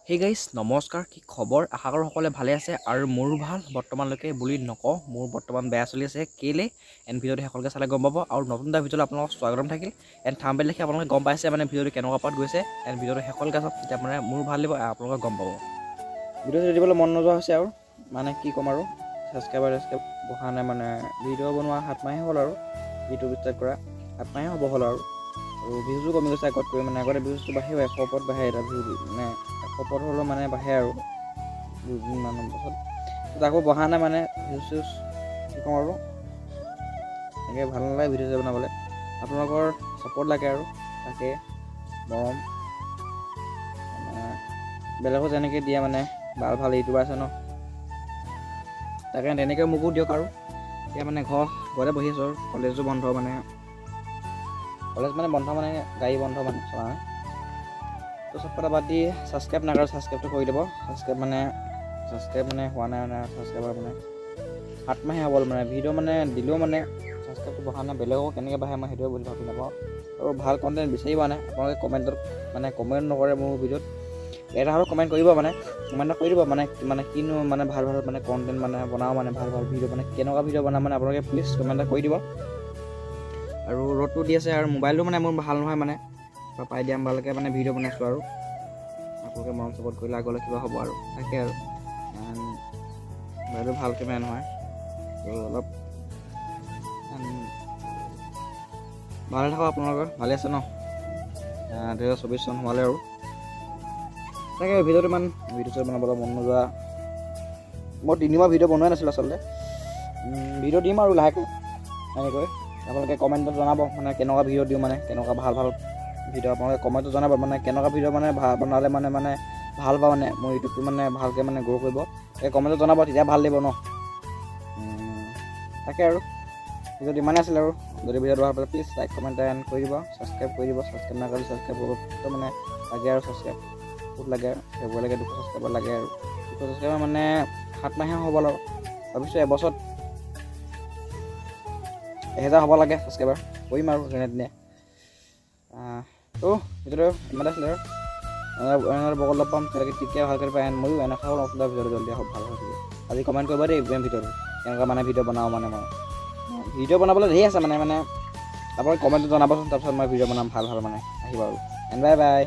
Hey guys নমস্কাৰ, কি খবৰ? আশা কৰোঁ সকলোৱে ভালে আছে আৰু মোৰো ভাল বৰ্তমানলৈকে বুলি নকওঁ, মোৰ বৰ্তমান বেয়া চলি আছে। কেলে এণ্ড ভিডিঅ'টো সকলোকে চালে গম পাব আৰু নতুন এটা ভিডিঅ'লৈ আপোনালোকক স্বাগতম থাকিল। এণ্ড থাম্বনেইল দেখি আপোনালোকে গম পাইছে মানে ভিডিঅ'টো কেনেকুৱা পাত গৈছে। এণ্ড ভিডিঅ'টো সকলোকে চাওক, তেতিয়া মানে মোৰ ভাল লাগিব আপোনালোকে গম পাব। ভিডিঅ'টো দিবলৈ মন নোযোৱা হৈছে আৰু মানে কি ক'ম আৰু ছাবস্ক্ৰাইবাৰ বহা নাই মানে ভিডিঅ' বনোৱা 7 মাহে হ'ল আৰু ইউটিউব ষ্টাৰ্ট কৰা 7 মাহে হ'ব হ'ল আৰু ভিউজো কমি গৈছে আগতকৈ মানে আগতে ভিউজটো বাঢ়ে 100 ওপৰত বাঢ়ে এটা ভিউ মানে 100 ওপৰত হ'লেও মানে বাঢ়ে আৰু দুদিনমানৰ পাছত আকৌ বঢ়া নাই মানে ভিউজ চিউজ কি ক'ম আৰু এনেকৈ ভাল নালাগে ভিডিঅ' বনাবলৈ। আপোনালোকৰ ছাপৰ্ট লাগে আৰু তাকে মৰম বেলেগো যেনেকৈ দিয়ে মানে ভাল ভাল ইউটিউবাৰ আছে ন, তাকে তেনেকৈ মোকো দিয়ক। আৰু এতিয়া মানে ঘৰতে বহি আছোঁ আৰু কলেজো বন্ধ মানে বন্ধ মানে গাড়ী বন্ধ মানে চলা নাই তো চব কথা বাদ দি ছাবস্ক্ৰাইব নকৰে ছাবস্ক্ৰাইবটো কৰি দিব। ছাবস্ক্ৰাইব মানে হোৱা নাই মানে ছাবস্ক্ৰাইবাৰ মানে 7 মাহে হ'ল মানে ভিডিঅ' মানে দিলেও মানে ছাবস্ক্ৰাইবটো বঢ়া নাই। বেলেগক কেনেকৈ বাঢ়ে মই সেইটোৱে বুলি ভাবি নাপাওঁ আৰু ভাল কণ্টেণ্ট বিচাৰি পোৱা নাই। আপোনালোকে কমেণ্ট নকৰে মোৰ ভিডিঅ'ত, এটা হ'লেও কমেণ্ট কৰিব মানে কমেণ্ট কৰি দিব মানে কিনো মানে ভাল মানে কণ্টেণ্ট মানে বনাওঁ মানে ভাল ভিডিঅ' মানে কেনেকুৱা ভিডিঅ' বনাওঁ মানে আপোনালোকে প্লিজ কমেণ্ট কৰি দিব। আৰু ৰ'দটো দি আছে আৰু মোবাইলটো মানে মোৰ ভাল নহয় মানে পাই দিয়া ভালকৈ মানে ভিডিঅ' বনাইছোঁ আৰু আপোনালোকে মৰম চাপৰ্ট কৰিলে আগলৈ কিবা হ'ব আৰু তাকে আৰু মোবাইলটো ভাল কেমেৰা নহয় তো অলপ ভালে থাকক। আপোনালোকৰ ভালে আছে ন? 2024 চন হোৱালে আৰু তাকে ভিডিঅ' বনাবলৈ মন নোযোৱা। মই 3 মাহ ভিডিঅ' বনোৱাই নাছিলোঁ আচলতে। ভিডিঅ' দিম আৰু লাহেকৈ এনেকৈ আপোনালোকে কমেণ্টত জনাব মানে কেনেকুৱা ভিডিঅ' দিওঁ মানে কেনেকুৱা ভাল ভিডিঅ' আপোনালোকে কমেণ্টত জনাব মানে কেনেকুৱা ভিডিঅ' মানে ভাল বনালে মানে ভাল পাওঁ মানে মোৰ ইউটিউবটো মানে ভালকৈ মানে গ্ৰ' কৰিব। এই কমেণ্টত জনাব, তেতিয়া ভাল লাগিব ন। তাকে আৰু ভিডিঅ'টো ইমানেই আছিলে আৰু যদি ভিডিঅ'টো ভাল পালে প্লিজ লাইক কমেণ্ট এণ্ড কৰি দিব, ছাবস্ক্ৰাইব কৰি দিব। ছাবস্ক্ৰাইব নকৰিলে ছাবস্ক্ৰাইব কৰিব মানে লাগে আৰু ছাবস্ক্ৰাইব বহুত লাগে আৰু সেইবোৰ লাগে 200 ছাবস্ক্ৰাইবাৰ লাগে আৰু 200 ছাবস্ক্ৰাইবাৰ মানে 7 মাহে হ'ব আৰু ভাবিছোঁ এবছৰত 1000 হ'ব লাগে ছাবস্ক্ৰাইবাৰ কৰিম আৰু যেনে তেনে। তো ভিডিঅ'টো ইমানে আছিলে আৰু বগল লগ পাম তেনেকৈ তেতিয়া ভালকৈ পাই ময়ো এনেকৈ নতুন ভিডিঅ'টো জলদি হওক ভাল হৈ আজি কমেণ্ট কৰিব দেই ভিডিঅ'টো কেনেকুৱা মানে ভিডিঅ' বনাওঁ মানে মই ভিডিঅ' বনাবলৈ ধেৰ আছে মানে আপোনালোকে কমেণ্টত জনাবচোন, তাৰপিছত মই ভিডিঅ' বনাম ভাল মানে আহিব আৰু এণ্ড বাই বাই।